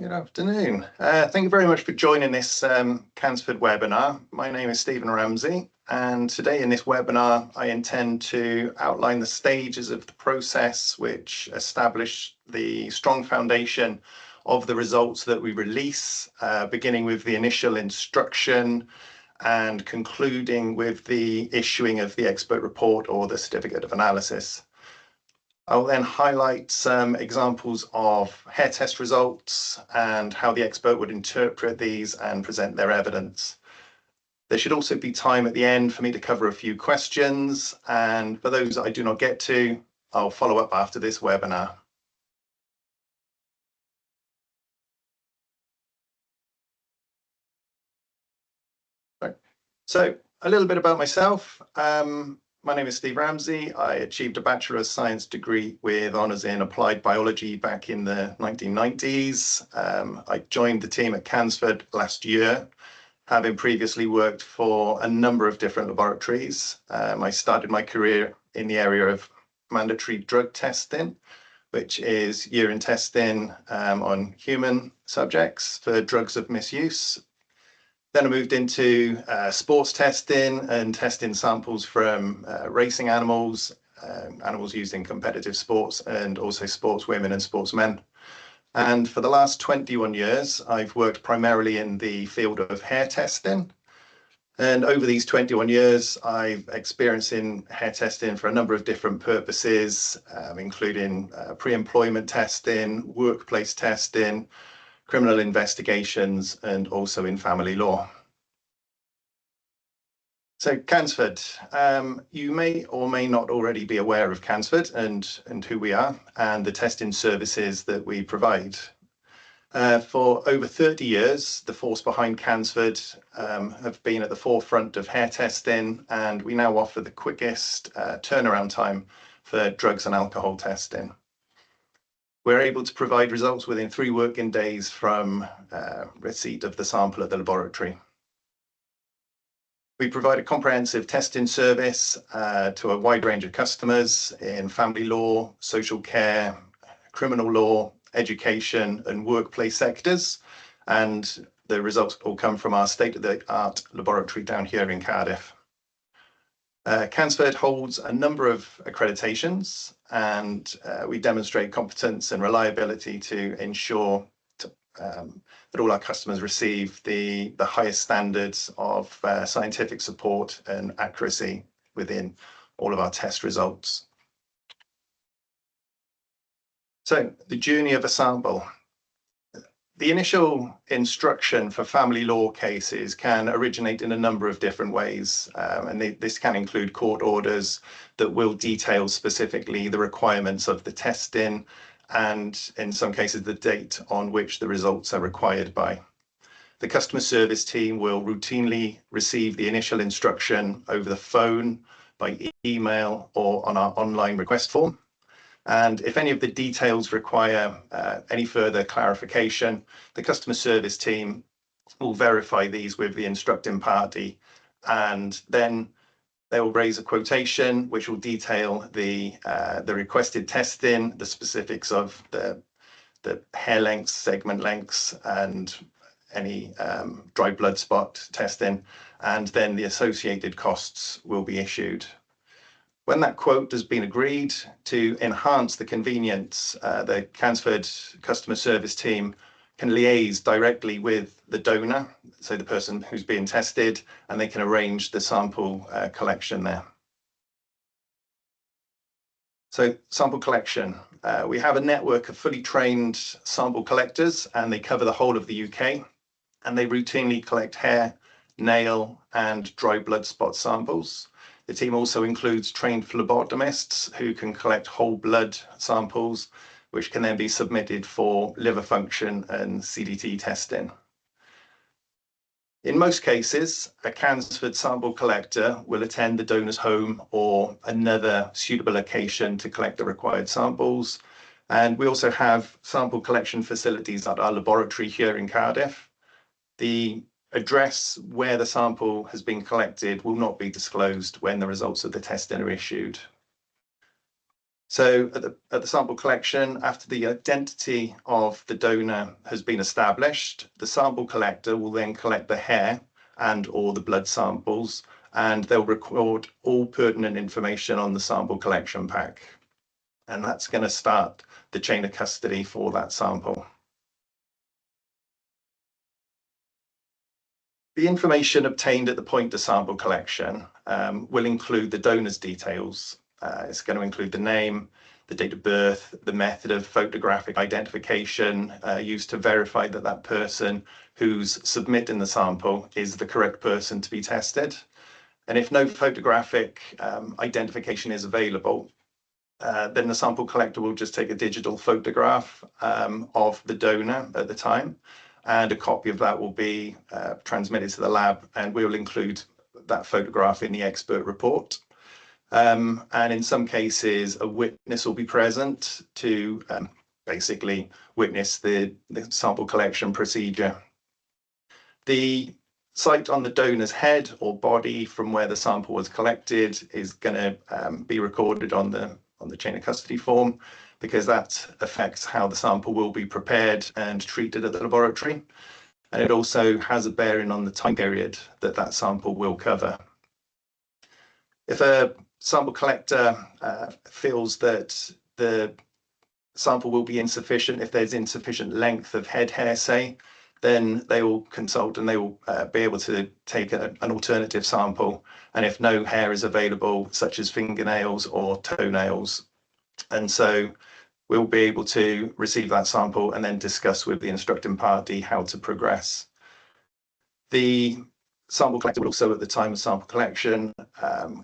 Good afternoon. Thank you very much for joining this Cansford webinar. My name is Stephen Ramsay, and today in this webinar, I intend to outline the stages of the process which establish the strong foundation of the results that we release, beginning with the initial instruction and concluding with the issuing of the expert report or the certificate of analysis. I'll then highlight some examples of hair test results and how the expert would interpret these and present their evidence. There should also be time at the end for me to cover a few questions, and for those that I do not get to, I'll follow up after this webinar. So a little bit about myself. My name is Steve Ramsay. I achieved a Bachelor of Science degree with honours in applied biology back in the 1990s. I joined the team at Cansford last year, having previously worked for a number of different laboratories. I started my career in the area of mandatory drug testing, which is urine testing on human subjects for drugs of misuse. Then I moved into sports testing and testing samples from racing animals, animals used in competitive sports, and also sportswomen and sportsmen. And for the last 21 years, I've worked primarily in the field of hair testing. And over these 21 years, I've experienced in hair testing for a number of different purposes, including pre-employment testing, workplace testing, criminal investigations, and also in family law. So Cansford, you may or may not already be aware of Cansford and who we are and the testing services that we provide. For over 30 years, the force behind Cansford have been at the forefront of hair testing, and we now offer the quickest turnaround time for drugs and alcohol testing. We're able to provide results within 3 working days from receipt of the sample at the laboratory. We provide a comprehensive testing service to a wide range of customers in family law, social care, criminal law, education, and workplace sectors. And the results all come from our state-of-the-art laboratory down here in Cardiff. Cansford holds a number of accreditations, and we demonstrate competence and reliability to ensure that all our customers receive the highest standards of scientific support and accuracy within all of our test results. So the journey of a sample. The initial instruction for family law cases can originate in a number of different ways, and this can include court orders that will detail specifically the requirements of the testing and, in some cases, the date on which the results are required by. The customer service team will routinely receive the initial instruction over the phone, by email, or on our online request form. And if any of the details require any further clarification, the customer service team will verify these with the instructing party, and then they will raise a quotation which will detail the requested testing, the specifics of the hair lengths, segment lengths, and any dry blood spot testing, and then the associated costs will be issued. When that quote has been agreed, to enhance the convenience, the Cansford customer service team can liaise directly with the donor, so the person who's being tested, and they can arrange the sample collection there. So sample collection. We have a network of fully trained sample collectors, and they cover the whole of the UK, and they routinely collect hair, nail, and dry blood spot samples. The team also includes trained phlebotomists who can collect whole blood samples, which can then be submitted for liver function and CDT testing. In most cases, a Cansford sample collector will attend the donor's home or another suitable location to collect the required samples. And we also have sample collection facilities at our laboratory here in Cardiff. The address where the sample has been collected will not be disclosed when the results of the testing are issued. So at the sample collection, after the identity of the donor has been established, the sample collector will then collect the hair and or the blood samples, and they'll record all pertinent information on the sample collection pack. And that's going to start the chain of custody for that sample. The information obtained at the point of sample collection will include the donor's details. It's going to include the name, the date of birth, the method of photographic identification used to verify that that person who's submitting the sample is the correct person to be tested. And if no photographic identification is available, then the sample collector will just take a digital photograph of the donor at the time, and a copy of that will be transmitted to the lab, and we will include that photograph in the expert report. And in some cases, a witness will be present to basically witness the sample collection procedure. The site on the donor's head or body from where the sample was collected is going to be recorded on the chain of custody form, because that affects how the sample will be prepared and treated at the laboratory. And it also has a bearing on the time period that that sample will cover. If a sample collector feels that the sample will be insufficient, if there's insufficient length of head hair, say, then they will consult and they will be able to take an alternative sample. And if no hair is available, such as fingernails or toenails, and so we'll be able to receive that sample and then discuss with the instructing party how to progress. The sample collector will also, at the time of sample collection,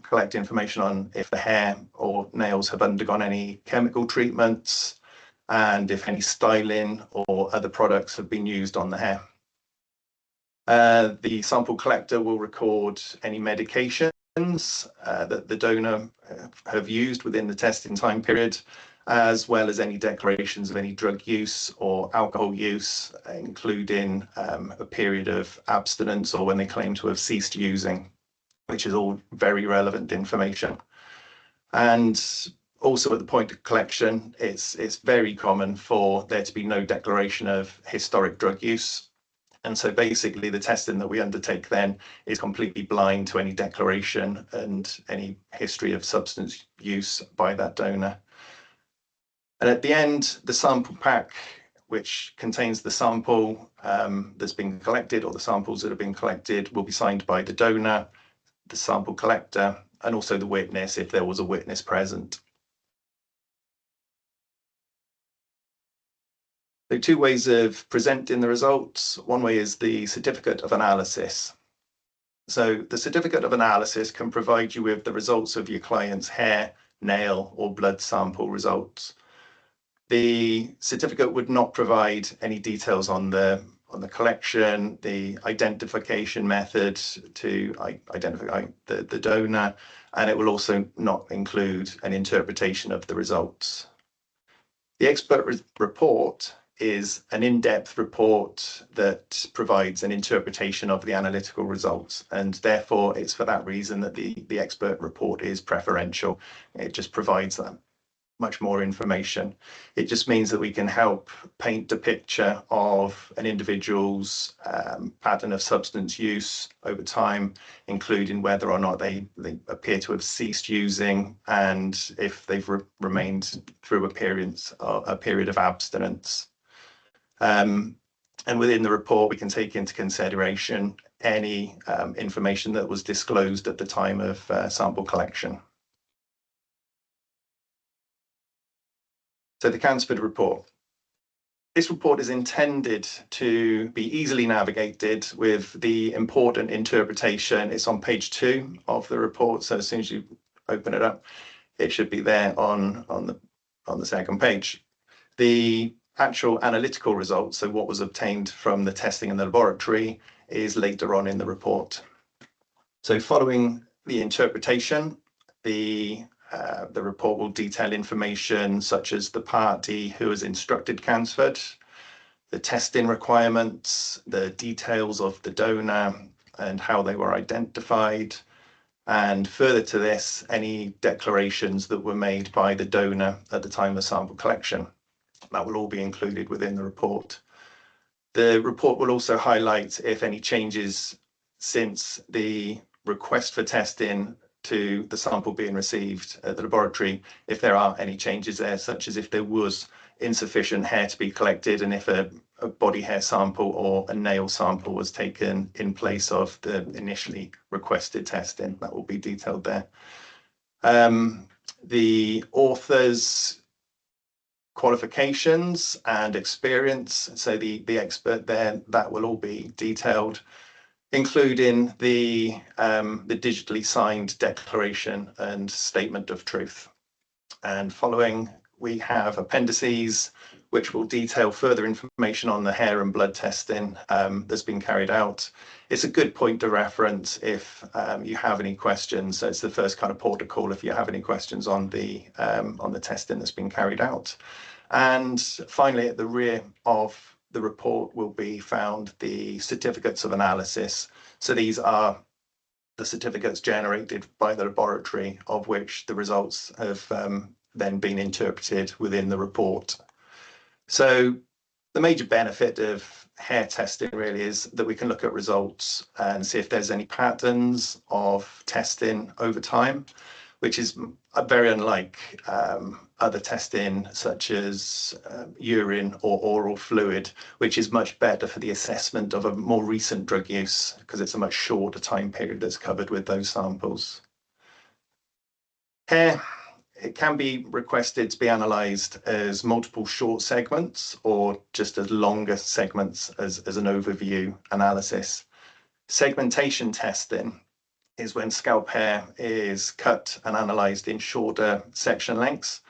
collect information on if the hair or nails have undergone any chemical treatments, and if any styling or other products have been used on the hair. The sample collector will record any medications that the donor have used within the testing time period, as well as any declarations of any drug use or alcohol use, including a period of abstinence or when they claim to have ceased using, which is all very relevant information. And also at the point of collection, it's very common for there to be no declaration of historic drug use. And so basically the testing that we undertake then is completely blind to any declaration and any history of substance use by that donor. And at the end, the sample pack, which contains the sample that's been collected or the samples that have been collected, will be signed by the donor, the sample collector, and also the witness if there was a witness present. So two ways of presenting the results. One way is the certificate of analysis. So the certificate of analysis can provide you with the results of your client's hair, nail, or blood sample results. The certificate would not provide any details on the collection, the identification method to identify the donor, and it will also not include an interpretation of the results. The expert report is an in-depth report that provides an interpretation of the analytical results, and therefore it's for that reason that the expert report is preferential. It just provides that much more information. It just means that we can help paint a picture of an individual's pattern of substance use over time, including whether or not they appear to have ceased using, and if they've remained through a period of abstinence. And within the report, we can take into consideration any information that was disclosed at the time of sample collection. So the Cansford report. This report is intended to be easily navigated with the important interpretation. It's on page 2 of the report, so as soon as you open it up, it should be there on the second page. The actual analytical results, so what was obtained from the testing in the laboratory, is later on in the report. So following the interpretation, the report will detail information such as the party who has instructed Cansford, the testing requirements, the details of the donor and how they were identified, And further to this, any declarations that were made by the donor at the time of sample collection. That will all be included within the report. The report will also highlight if any changes since the request for testing to the sample being received at the laboratory, if there are any changes there, such as if there was insufficient hair to be collected and if a body hair sample or a nail sample was taken in place of the initially requested testing. That will be detailed there. The author's qualifications and experience, so the expert there, that will all be detailed, including the digitally signed declaration and statement of truth. And following, we have appendices which will detail further information on the hair and blood testing that's been carried out. It's a good point to reference if you have any questions. So it's the first kind of port of call if you have any questions on the testing that's been carried out. And finally, at the rear of the report will be found the certificates of analysis. So these are the certificates generated by the laboratory of which the results have then been interpreted within the report. So the major benefit of hair testing really is that we can look at results and see if there's any patterns of testing over time, which is very unlike other testing such as urine or oral fluid, which is much better for the assessment of a more recent drug use because it's a much shorter time period that's covered with those samples. Hair, it can be requested to be analysed as multiple short segments or just as longer segments as an overview analysis. Segmentation testing is when scalp hair is cut and analysed in shorter section lengths,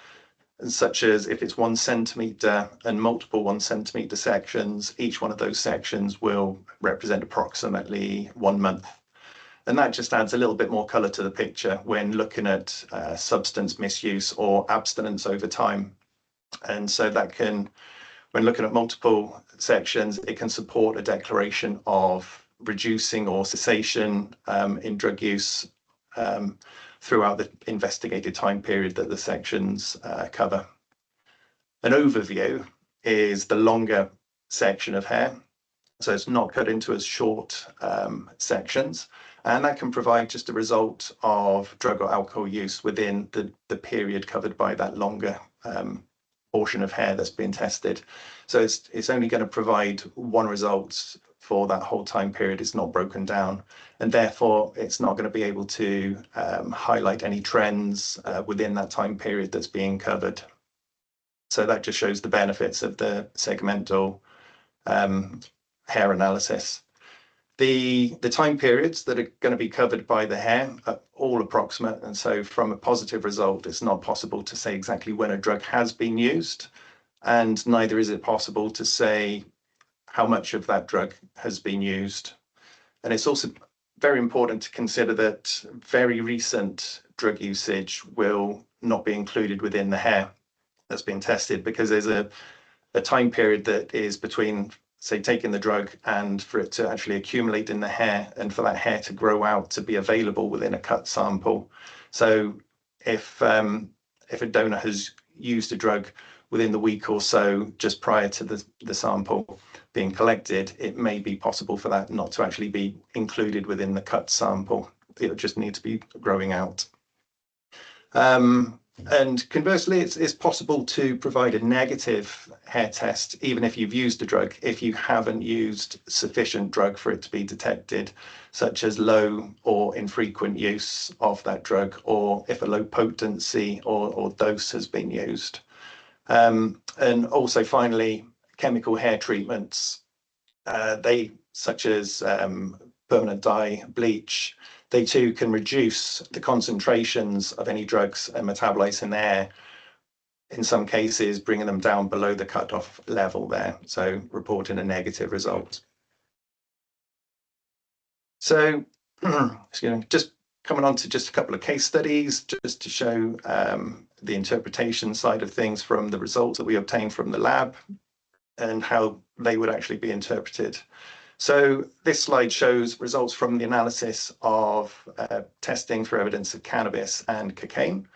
such as if it's 1 centimetre and multiple 1 centimetre sections, each one of those sections will represent approximately 1 month. And that just adds a little bit more colour to the picture when looking at substance misuse or abstinence over time. And so that can, when looking at multiple sections, it can support a declaration of reducing or cessation in drug use throughout the investigated time period that the sections cover. An overview is the longer section of hair, so it's not cut into as short sections, and that can provide just a result of drug or alcohol use within the period covered by that longer portion of hair that's been tested. So it's only going to provide one result for that whole time period. It's not broken down, and therefore it's not going to be able to highlight any trends within that time period that's being covered. So that just shows the benefits of the segmental hair analysis. The time periods that are going to be covered by the hair are all approximate, and so from a positive result, it's not possible to say exactly when a drug has been used, and neither is it possible to say how much of that drug has been used. And it's also very important to consider that very recent drug usage will not be included within the hair that's been tested, because there's a time period that is between, say, taking the drug and for it to actually accumulate in the hair and for that hair to grow out to be available within a cut sample. So if a donor has used a drug within the week or so just prior to the sample being collected, it may be possible for that not to actually be included within the cut sample. It'll just need to be growing out. And conversely, it's possible to provide a negative hair test, even if you've used a drug, if you haven't used sufficient drug for it to be detected, such as low or infrequent use of that drug, or if a low potency or dose has been used. And also, finally, chemical hair treatments, such as permanent dye, bleach, they too can reduce the concentrations of any drugs and metabolites in the hair, in some cases bringing them down below the cutoff level there, so reporting a negative result. So just coming on to just a couple of case studies, just to show the interpretation side of things from the results that we obtained from the lab and how they would actually be interpreted. So this slide shows results from the analysis of testing for evidence of cannabis and cocaine.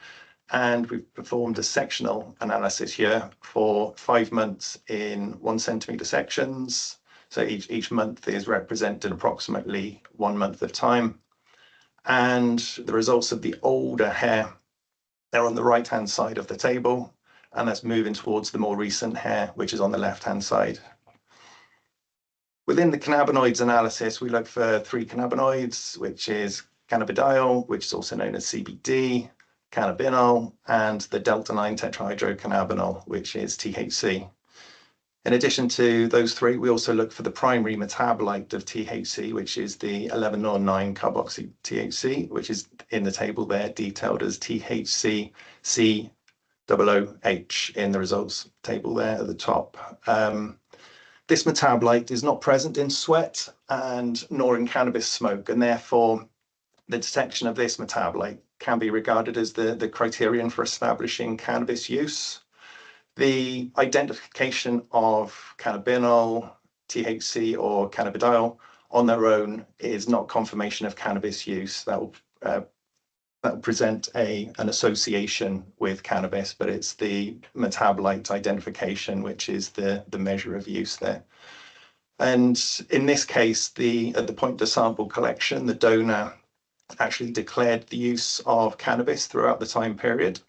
And we've performed a sectional analysis here for 5 months in 1 centimetre sections. So each month is represented approximately 1 month of time. And the results of the older hair, they're on the right-hand side of the table, and that's moving towards the more recent hair, which is on the left-hand side. Within the cannabinoids analysis, we look for 3 cannabinoids, which is cannabidiol, which is also known as CBD, cannabinol, and the delta-9 tetrahydrocannabinol, which is THC. In addition to those 3, we also look for the primary metabolite of THC, which is the 11-9-carboxy THC, which is in the table there detailed as THC-COOH in the results table there at the top. This metabolite is not present in sweat and nor in cannabis smoke, and therefore the detection of this metabolite can be regarded as the criterion for establishing cannabis use. The identification of cannabinol, THC, or cannabidiol on their own is not confirmation of cannabis use. That will present an association with cannabis, but it's the metabolite identification which is the measure of use there. And in this case, at the point of sample collection, the donor actually declared the use of cannabis throughout the time period.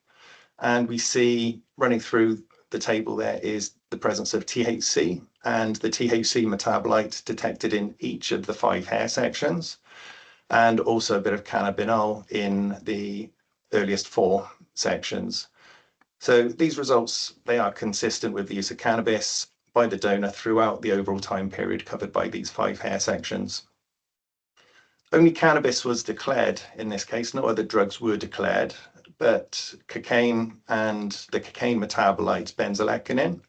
And we see running through the table there is the presence of THC and the THC metabolite detected in each of the 5 hair sections, and also a bit of cannabinol in the earliest 4 sections. So these results, they are consistent with the use of cannabis by the donor throughout the overall time period covered by these 5 hair sections. Only cannabis was declared in this case, no other drugs were declared, but cocaine and the cocaine metabolite benzoylecgonine,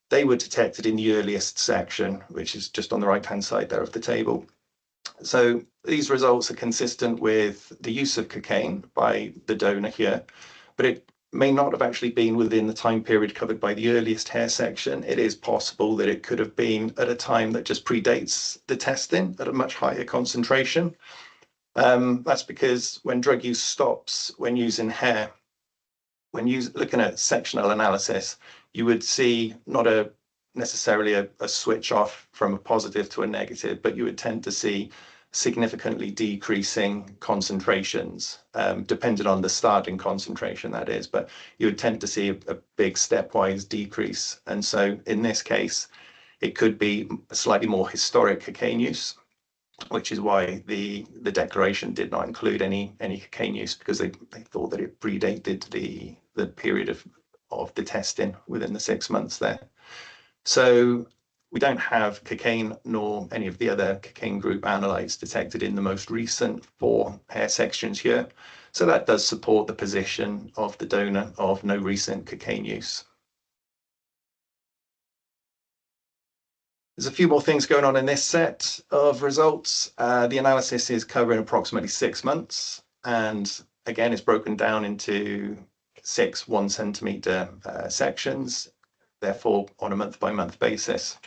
they were detected in the earliest section, which is just on the right-hand side there of the table. So these results are consistent with the use of cocaine by the donor here, but it may not have actually been within the time period covered by the earliest hair section. It is possible that it could have been at a time that just predates the testing at a much higher concentration. That's because when drug use stops when using hair, when you're looking at sectional analysis, you would see not necessarily a switch off from a positive to a negative, but you would tend to see significantly decreasing concentrations, depending on the starting concentration, that is, but you would tend to see a big stepwise decrease. And so in this case, it could be a slightly more historic cocaine use, which is why the declaration did not include any cocaine use, because they thought that it predated the period of the testing within the 6 months there. So we don't have cocaine nor any of the other cocaine group analytes detected in the most recent 4 hair sections here. So that does support the position of the donor of no recent cocaine use. There's a few more things going on in this set of results. The analysis is covering approximately 6 months, and again, it's broken down into 6 1 centimetre sections, therefore on a month-by-month basis.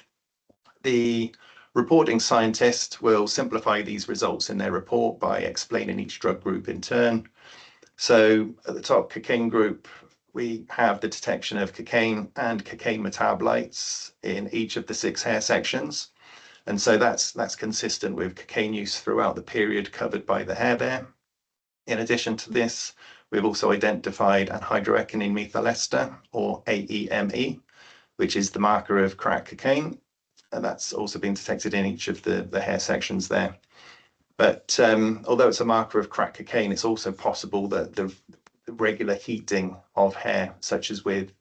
The reporting scientist will simplify these results in their report by explaining each drug group in turn. So at the top cocaine group, we have the detection of cocaine and cocaine metabolites in each of the 6 hair sections. And so that's consistent with cocaine use throughout the period covered by the hair there. In addition to this, we've also identified anhydroeconine methyl ester, or AEME, which is the marker of crack cocaine. And that's also been detected in each of the hair sections there. But although it's a marker of crack cocaine, it's also possible that the regular heating of hair, such as with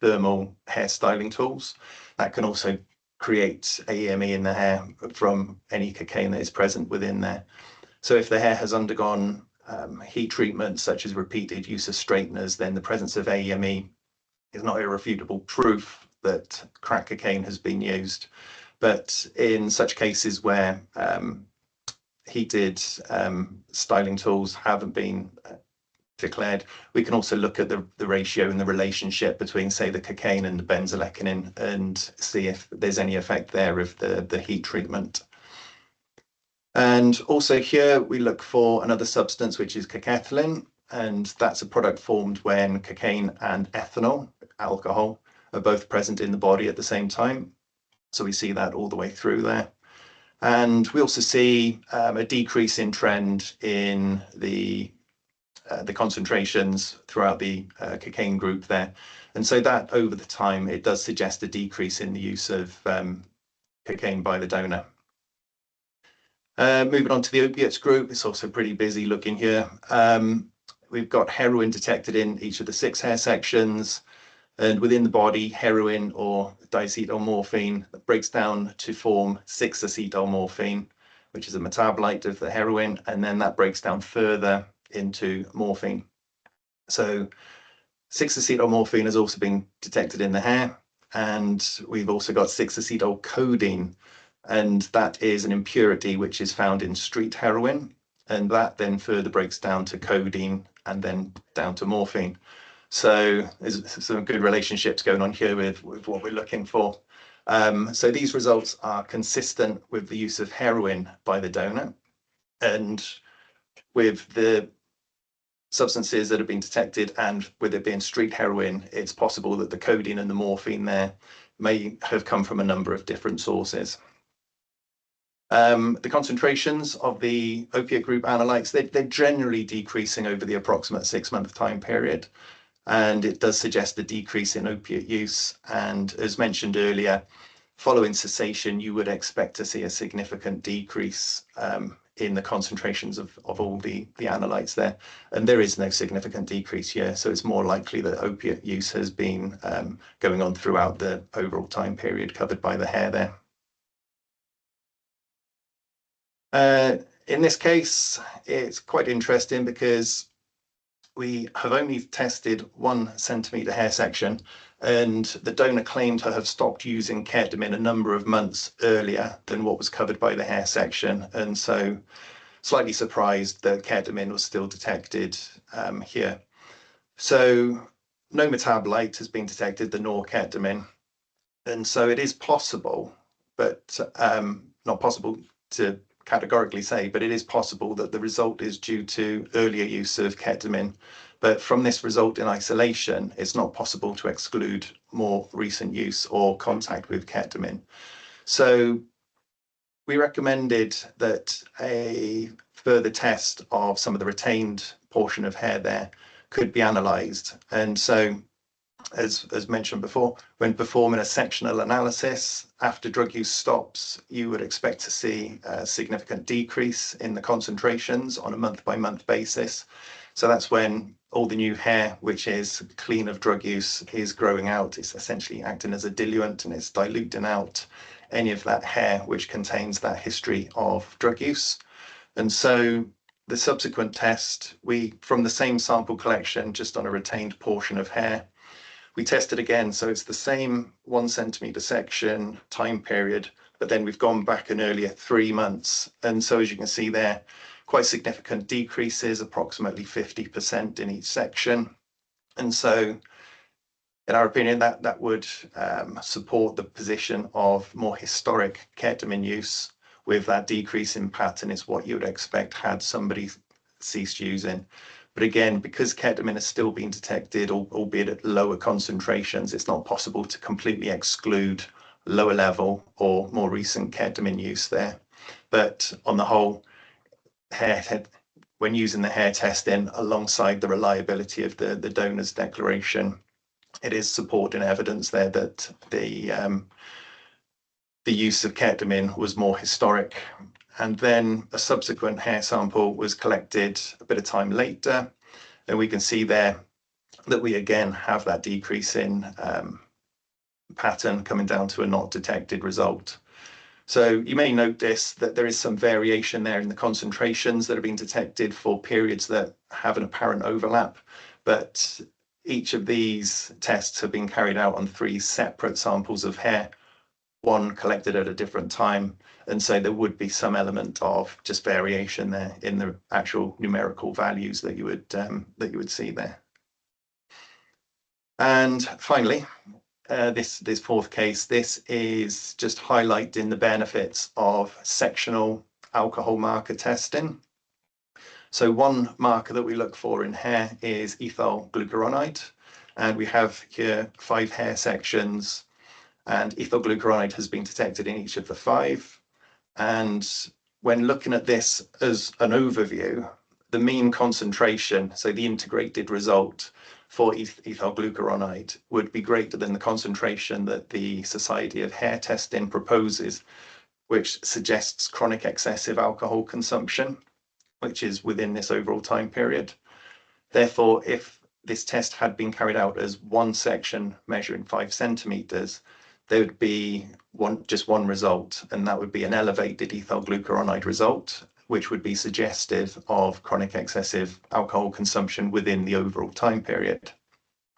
thermal hair styling tools, that can also create AEME in the hair from any cocaine that is present within there. So if the hair has undergone heat treatment, such as repeated use of straighteners, then the presence of AEME is not irrefutable proof that crack cocaine has been used. But in such cases where heated styling tools haven't been declared. We can also look at the ratio and the relationship between, say, the cocaine and the benzolecinin and see if there's any effect there of the heat treatment. And also here we look for another substance, which is cacethylene, and that's a product formed when cocaine and ethanol, alcohol, are both present in the body at the same time. So we see that all the way through there. And we also see a decrease in trend in the concentrations throughout the cocaine group there. And so that over the time, it does suggest a decrease in the use of cocaine by the donor. Moving on to the opiates group, it's also pretty busy looking here. We've got heroin detected in each of the 6 hair sections, and within the body, heroin or diacetylmorphine breaks down to form 6-acetylmorphine, which is a metabolite of the heroin, and then that breaks down further into morphine. So 6-acetylmorphine has also been detected in the hair, and we've also got 6-acetylcodeine, and that is an impurity which is found in street heroin, and that then further breaks down to codeine and then down to morphine. So there's some good relationships going on here with what we're looking for. So these results are consistent with the use of heroin by the donor, and with the substances that have been detected and with it being street heroin, it's possible that the codeine and the morphine there may have come from a number of different sources. The concentrations of the opiate group analytes, they're generally decreasing over the approximate 6-month time period. And it does suggest a decrease in opiate use. And as mentioned earlier, following cessation, you would expect to see a significant decrease in the concentrations of all the analytes there. And there is no significant decrease here. So it's more likely that opiate use has been going on throughout the overall time period covered by the hair there. In this case, it's quite interesting because we have only tested 1 centimetre hair section, and the donor claimed to have stopped using ketamine a number of months earlier than what was covered by the hair section. And so slightly surprised that ketamine was still detected here. So no metabolite has been detected, the norketamine. And so it is possible, but not possible to categorically say, but it is possible that the result is due to earlier use of ketamine. But from this result in isolation, it's not possible to exclude more recent use or contact with ketamine. So we recommended that a further test of some of the retained portion of hair there could be analysed. And so as mentioned before, when performing a sectional analysis after drug use stops, you would expect to see a significant decrease in the concentrations on a month-by-month basis. So that's when all the new hair, which is clean of drug use, is growing out. It's essentially acting as a diluent, and it's diluting out any of that hair which contains that history of drug use. And so the subsequent test, from the same sample collection, just on a retained portion of hair, we tested again. So it's the same 1 centimetre section time period, but then we've gone back an earlier 3 months. And so as you can see there, quite significant decreases, approximately 50% in each section. And so in our opinion, that would support the position of more historic ketamine use, with that decrease in pattern is what you would expect had somebody ceased using. But again, because ketamine has still been detected, albeit at lower concentrations, it's not possible to completely exclude lower level or more recent ketamine use there. But on the whole, when using the hair testing alongside the reliability of the donor's declaration, it is supporting evidence there that the use of ketamine was more historic. And then a subsequent hair sample was collected a bit of time later, and we can see there that we again have that decrease in pattern coming down to a not detected result. So you may notice that there is some variation there in the concentrations that have been detected for periods that have an apparent overlap, but each of these tests have been carried out on 3 separate samples of hair, one collected at a different time, and so there would be some element of just variation there in the actual numerical values that you would see there. And finally, this fourth case, this is just highlighting the benefits of sectional alcohol marker testing. So one marker that we look for in hair is ethyl glucuronide, and we have here 5 hair sections, and ethyl glucuronide has been detected in each of the 5. And when looking at this as an overview, the mean concentration, so the integrated result for ethyl glucuronide, would be greater than the concentration that the Society of Hair Testing proposes, which suggests chronic excessive alcohol consumption, which is within this overall time period. Therefore, if this test had been carried out as one section measuring 5 centimeters, there would be just one result, and that would be an elevated ethyl glucuronide result, which would be suggestive of chronic excessive alcohol consumption within the overall time period.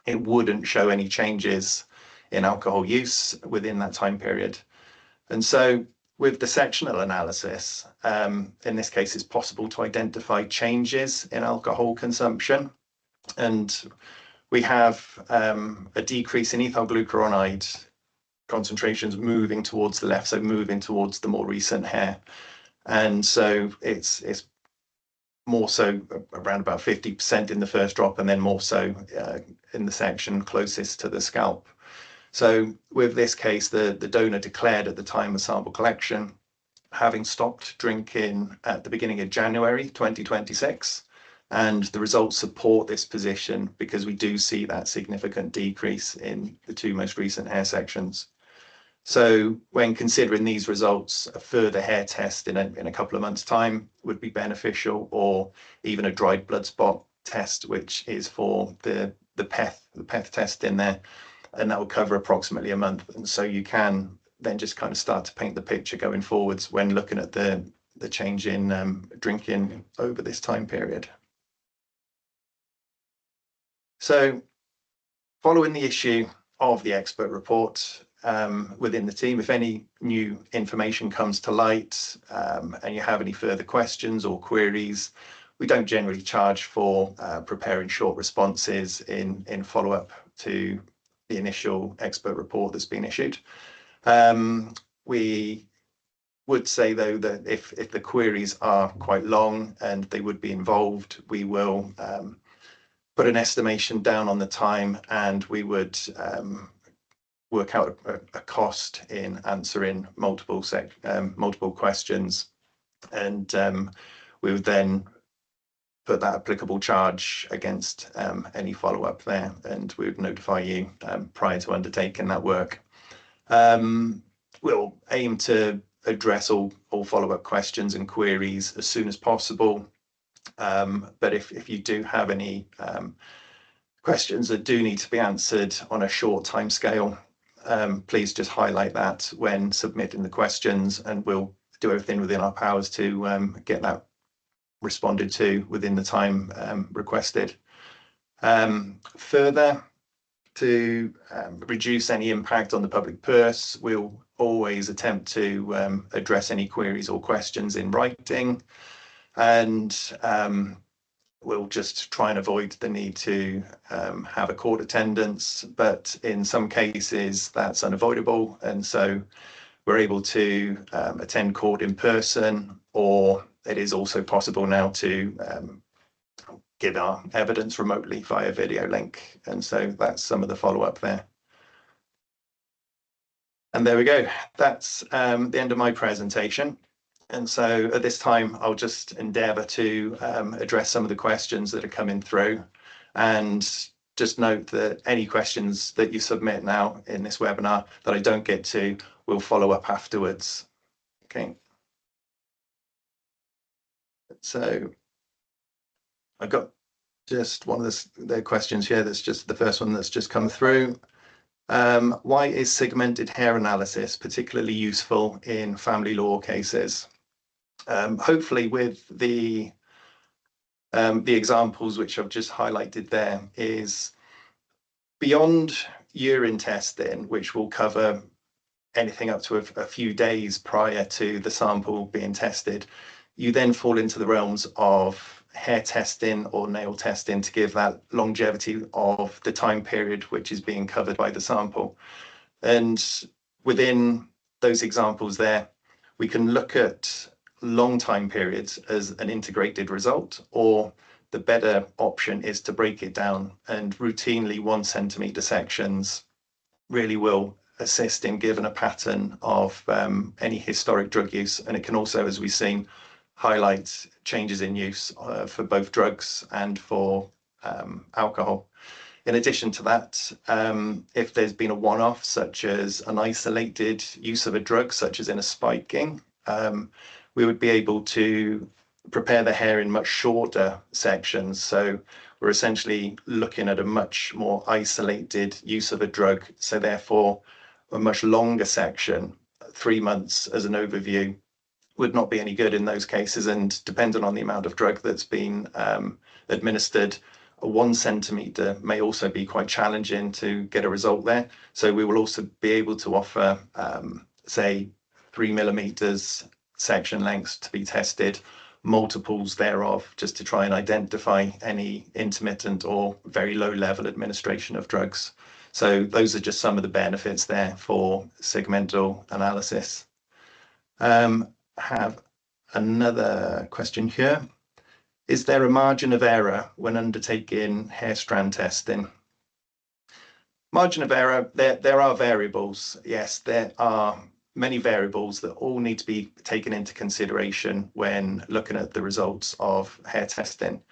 It wouldn't show any changes in alcohol use within that time period. And so with the sectional analysis, in this case, it's possible to identify changes in alcohol consumption. And we have a decrease in ethyl glucuronide concentrations moving towards the left, so moving towards the more recent hair. And so it's more so around about 50% in the first drop, and then more so in the section closest to the scalp. So with this case, the donor declared at the time of sample collection, having stopped drinking at the beginning of January 2026. And the results support this position because we do see that significant decrease in the 2 most recent hair sections. So when considering these results, a further hair test in a couple of months' time would be beneficial, or even a dried blood spot test, which is for the PEth test in there, and that will cover approximately a month. And so you can then just kind of start to paint the picture going forwards when looking at the change in drinking over this time period. So following the issue of the expert report, within the team, if any new information comes to light and you have any further questions or queries, we don't generally charge for preparing short responses in follow-up to the initial expert report that's been issued. We would say, though, that if the queries are quite long and they would be involved, we will put an estimation down on the time, and we would work out a cost in answering multiple questions, and we would then put that applicable charge against any follow-up there, and we would notify you prior to undertaking that work. We'll aim to address all follow-up questions and queries as soon as possible, but if you do have any questions that do need to be answered on a short timescale, please just highlight that when submitting the questions, and we'll do everything within our powers to get that responded to within the time requested. Further, to reduce any impact on the public purse, we'll always attempt to address any queries or questions in writing, and we'll just try and avoid the need to have a court attendance, but in some cases that's unavoidable, and so we're able to attend court in person, or it is also possible now to give our evidence remotely via video link, and so that's some of the follow-up there. And there we go. That's the end of my presentation. And so at this time, I'll just endeavour to address some of the questions that are coming through, and just note that any questions that you submit now in this webinar that I don't get to, we'll follow up afterwards. Okay. So I've got just one of the questions here. That's just the first one that's just come through. Why is segmented hair analysis particularly useful in family law cases? Hopefully with the examples which I've just highlighted there, is beyond urine testing, which will cover anything up to a few days prior to the sample being tested, you then fall into the realms of hair testing or nail testing to give that longevity of the time period which is being covered by the sample. And within those examples there, we can look at long time periods as an integrated result, or the better option is to break it down, and routinely 1 centimeter sections really will assist in giving a pattern of any historic drug use. And it can also, as we've seen, highlight changes in use for both drugs and for alcohol. In addition to that, if there's been a one-off, such as an isolated use of a drug, such as in a spiking, we would be able to prepare the hair in much shorter sections. So we're essentially looking at a much more isolated use of a drug. So therefore, a much longer section, 3 months as an overview, would not be any good in those cases. And depending on the amount of drug that's been administered, a 1 centimeter may also be quite challenging to get a result there. So we will also be able to offer, say, 3 millimeters section lengths to be tested, multiples thereof, just to try and identify any intermittent or very low level administration of drugs. So those are just some of the benefits there for segmental analysis. Have another question here. Is there a margin of error when undertaking hair strand testing? Margin of error, there are variables. Yes, there are many variables that all need to be taken into consideration when looking at the results of hair testing.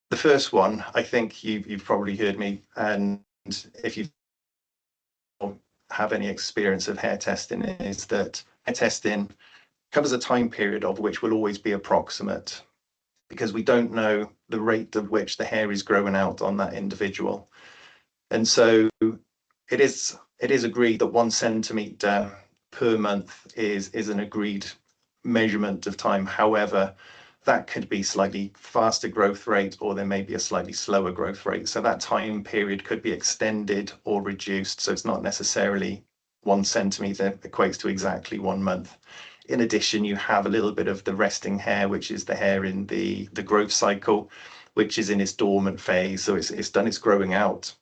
The first one, I think you've probably heard me, and if you have any experience of hair testing, is that hair testing covers a time period of which will always be approximate, because we don't know the rate of which the hair is growing out on that individual. And so it is agreed that 1 centimeter per month is an agreed measurement of time. However, that could be slightly faster growth rate, or there may be a slightly slower growth rate. So that time period could be extended or reduced. So it's not necessarily 1 centimeter equates to exactly 1 month. In addition, you have a little bit of the resting hair, which is the hair in the growth cycle, which is in its dormant phase. So it's done its growing out,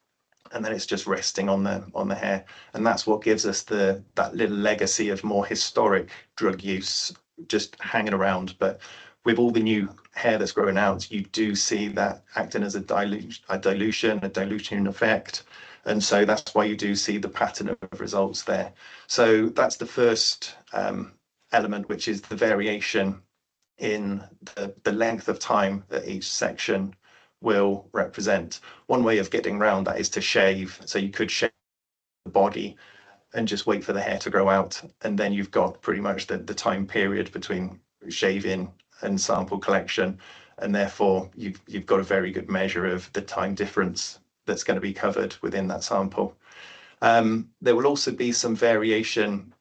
and then it's just resting on the hair. And that's what gives us that little legacy of more historic drug use just hanging around. But with all the new hair that's growing out, you do see that acting as a dilution effect. And so that's why you do see the pattern of results there. So that's the first element, which is the variation in the length of time that each section will represent. One way of getting around that is to shave. So you could shave the body and just wait for the hair to grow out, and then you've got pretty much the time period between shaving and sample collection, and therefore you've got a very good measure of the time difference that's going to be covered within that sample. There will also be some variation,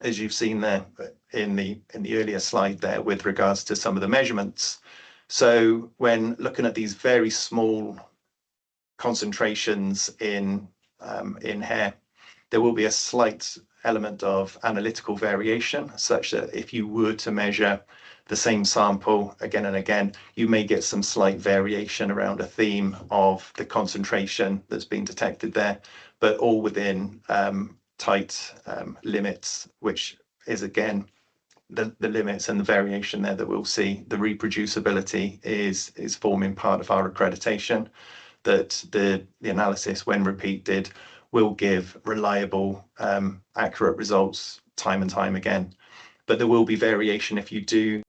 as you've seen there in the earlier slide there, with regards to some of the measurements. So when looking at these very small concentrations in hair, there will be a slight element of analytical variation, such that if you were to measure the same sample again and again, you may get some slight variation around a theme of the concentration that's been detected there, but all within tight limits, which is again the limits and the variation there that we'll see. The reproducibility is forming part of our accreditation, that the analysis, when repeated, will give reliable, accurate results time and time again. But there will be variation if you do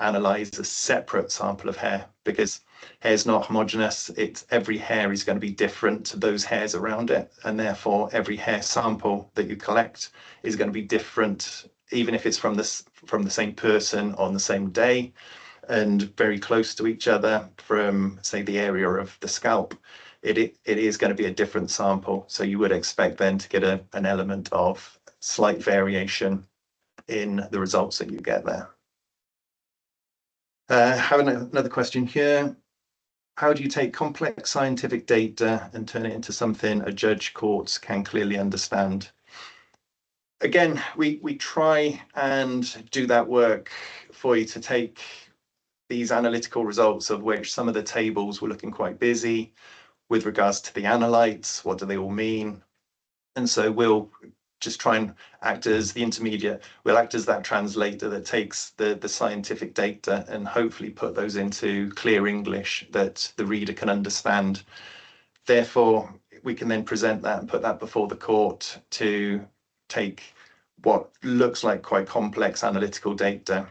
analyze a separate sample of hair, because hair is not homogeneous. Every hair is going to be different to those hairs around it, and therefore every hair sample that you collect is going to be different, even if it's from the same person on the same day and very close to each other from, say, the area of the scalp. It is going to be a different sample, so you would expect then to get an element of slight variation in the results that you get there. Having another question here. How do you take complex scientific data and turn it into something a judge courts can clearly understand? again, we try and do that work for you to take these analytical results, of which some of the tables were looking quite busy with regards to the analytes. What do they all mean? And so we'll just try and act as the intermediate. We'll act as that translator that takes the scientific data and hopefully put those into clear English that the reader can understand. Therefore, we can then present that and put that before the court to take what looks like quite complex analytical data.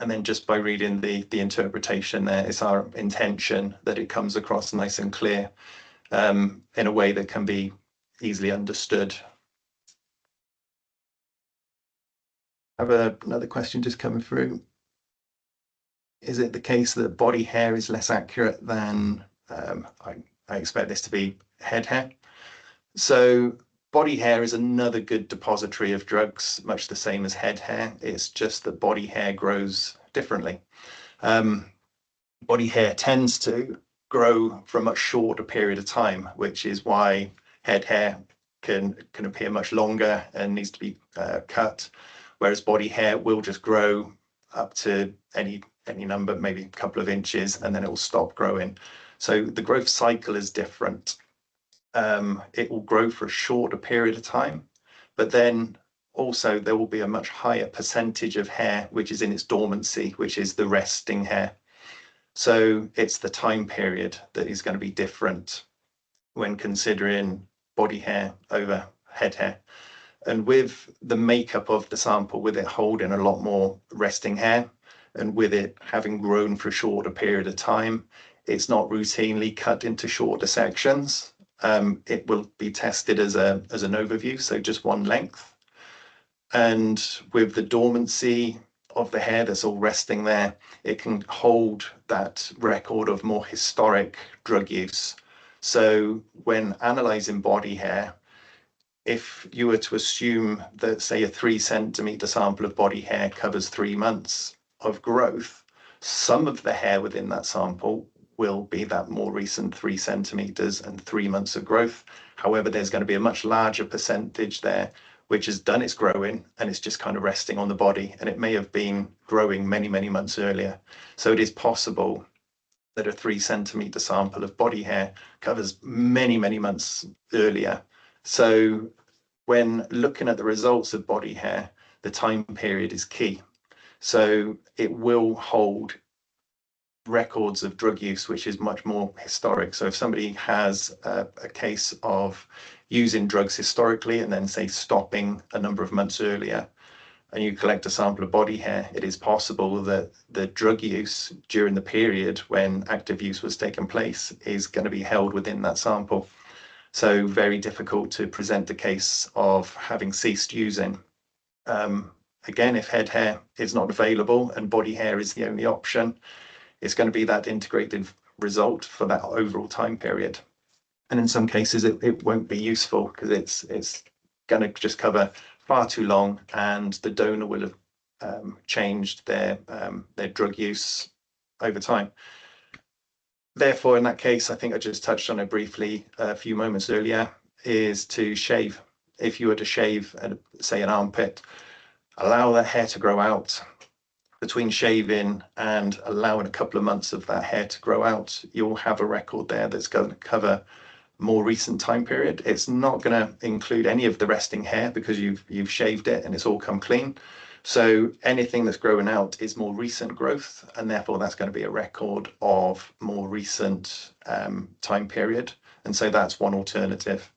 And then just by reading the interpretation there, it's our intention that it comes across nice and clear in a way that can be easily understood. I have another question just coming through. Is it the case that body hair is less accurate than, I expect this to be head hair? So body hair is another good depository of drugs, much the same as head hair. It's just that body hair grows differently. Body hair tends to grow for a much shorter period of time, which is why head hair can appear much longer and needs to be cut, whereas body hair will just grow up to any number, maybe a couple of inches, and then it will stop growing. So the growth cycle is different. It will grow for a shorter period of time, but then also there will be a much higher percentage of hair which is in its dormancy, which is the resting hair. So it's the time period that is going to be different when considering body hair over head hair. And with the makeup of the sample, with it holding a lot more resting hair and with it having grown for a shorter period of time, it's not routinely cut into shorter sections. It will be tested as an overview, so just one length. And with the dormancy of the hair that's all resting there, it can hold that record of more historic drug use. So when analysing body hair, if you were to assume that, say, a 3 centimetre sample of body hair covers 3 months of growth, some of the hair within that sample will be that more recent 3 centimetres and 3 months of growth. However, there's going to be a much larger percentage there which has done its growing and it's just kind of resting on the body, and it may have been growing many, many months earlier. So it is possible that a 3 centimetre sample of body hair covers many, many months earlier. So when looking at the results of body hair, the time period is key. So it will hold records of drug use, which is much more historic. So if somebody has a case of using drugs historically and then, say, stopping a number of months earlier, and you collect a sample of body hair, it is possible that the drug use during the period when active use was taking place is going to be held within that sample. So very difficult to present the case of having ceased using. Again, if head hair is not available and body hair is the only option, it's going to be that integrated result for that overall time period. And in some cases, it won't be useful because it's going to just cover far too long, and the donor will have changed their drug use over time. Therefore, in that case, I think I just touched on it briefly a few moments earlier, is to shave. If you were to shave, say, an armpit, allow that hair to grow out. Between shaving and allowing a couple of months of that hair to grow out, you'll have a record there that's going to cover more recent time period. It's not going to include any of the resting hair because you've shaved it and it's all come clean. So anything that's growing out is more recent growth, and therefore that's going to be a record of more recent time period. And so that's one alternative.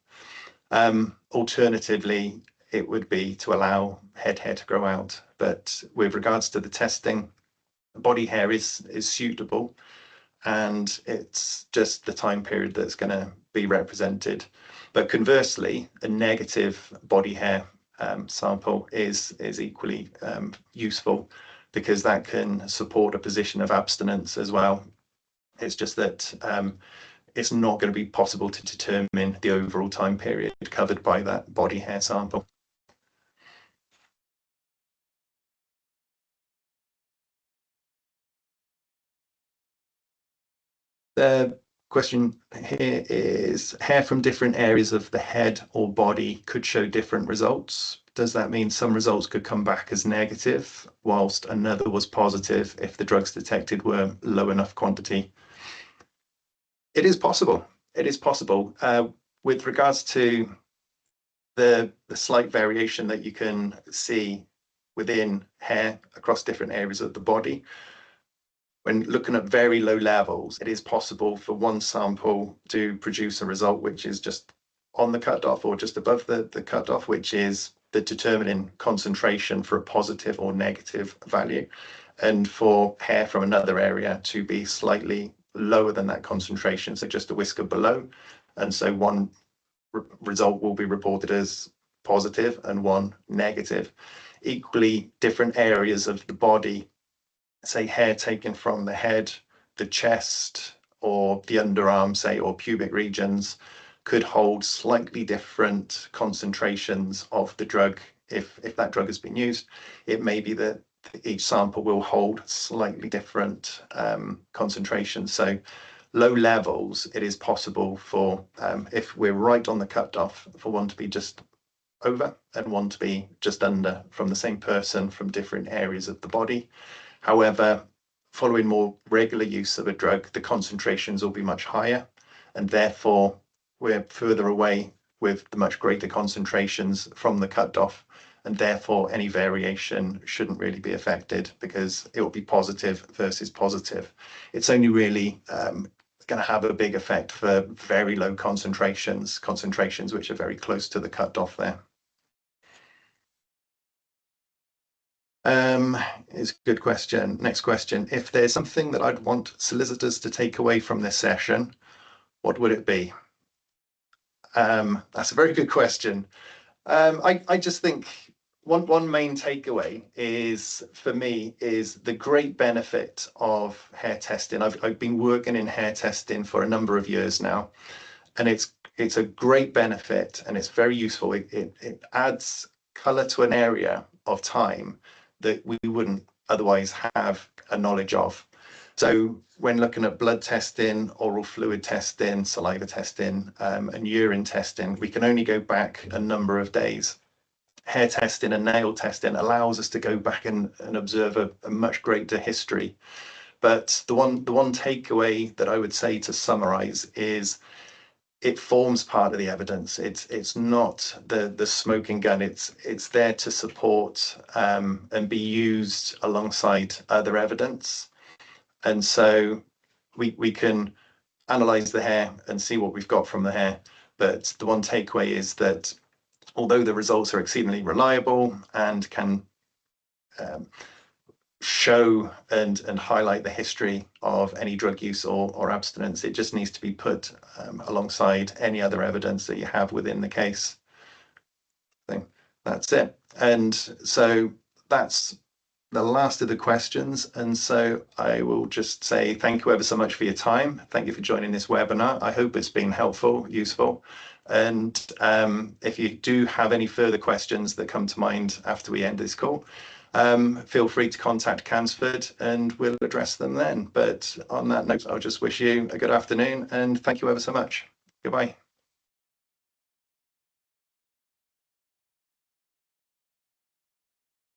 Alternatively, it would be to allow head hair to grow out. But with regards to the testing, body hair is suitable, and it's just the time period that's going to be represented. But conversely, a negative body hair sample is equally useful, because that can support a position of abstinence as well. It's just that it's not going to be possible to determine the overall time period covered by that body hair sample. The question here is, hair from different areas of the head or body could show different results. does that mean some results could come back as negative whilst another was positive if the drugs detected were low enough quantity? It is possible. It is possible. With regards to the slight variation that you can see within hair across different areas of the body, when looking at very low levels, it is possible for one sample to produce a result which is just on the cutoff or just above the cutoff, which is the determining concentration for a positive or negative value, and for hair from another area to be slightly lower than that concentration, so just a whisker below. And so one result will be reported as positive and one negative. Equally, different areas of the body, say hair taken from the head, the chest, or the underarm, say, or pubic regions, could hold slightly different concentrations of the drug. If that drug has been used, it may be that each sample will hold slightly different concentrations. So low levels, it is possible for, if we're right on the cutoff, for one to be just over and one to be just under from the same person from different areas of the body. However, following more regular use of a drug, the concentrations will be much higher, and therefore we're further away with the much greater concentrations from the cutoff, and therefore any variation shouldn't really be affected because it will be positive versus positive. It's only really going to have a big effect for very low concentrations which are very close to the cutoff there. It's a good question. Next question. If there's something that I'd want solicitors to take away from this session, what would it be? That's a very good question. I just think one main takeaway is, for me, is the great benefit of hair testing. I've been working in hair testing for a number of years now, and it's a great benefit and it's very useful. It adds color to an area of time that we wouldn't otherwise have a knowledge of. So when looking at blood testing, oral fluid testing, saliva testing, and urine testing, we can only go back a number of days. Hair testing and nail testing allows us to go back and observe a much greater history. But the one takeaway that I would say to summarize is it forms part of the evidence. It's not the smoking gun. It's there to support and be used alongside other evidence. And so we can analyze the hair and see what we've got from the hair. But the one takeaway is that although the results are exceedingly reliable and can show and highlight the history of any drug use or abstinence, it just needs to be put alongside any other evidence that you have within the case. So that's it. And so that's the last of the questions. And so I will just say thank you ever so much for your time. Thank you for joining this webinar. I hope it's been helpful, useful. And if you do have any further questions that come to mind after we end this call, feel free to contact Cansford and we'll address them then. But on that note, I'll just wish you a good afternoon and thank you ever so much. Goodbye.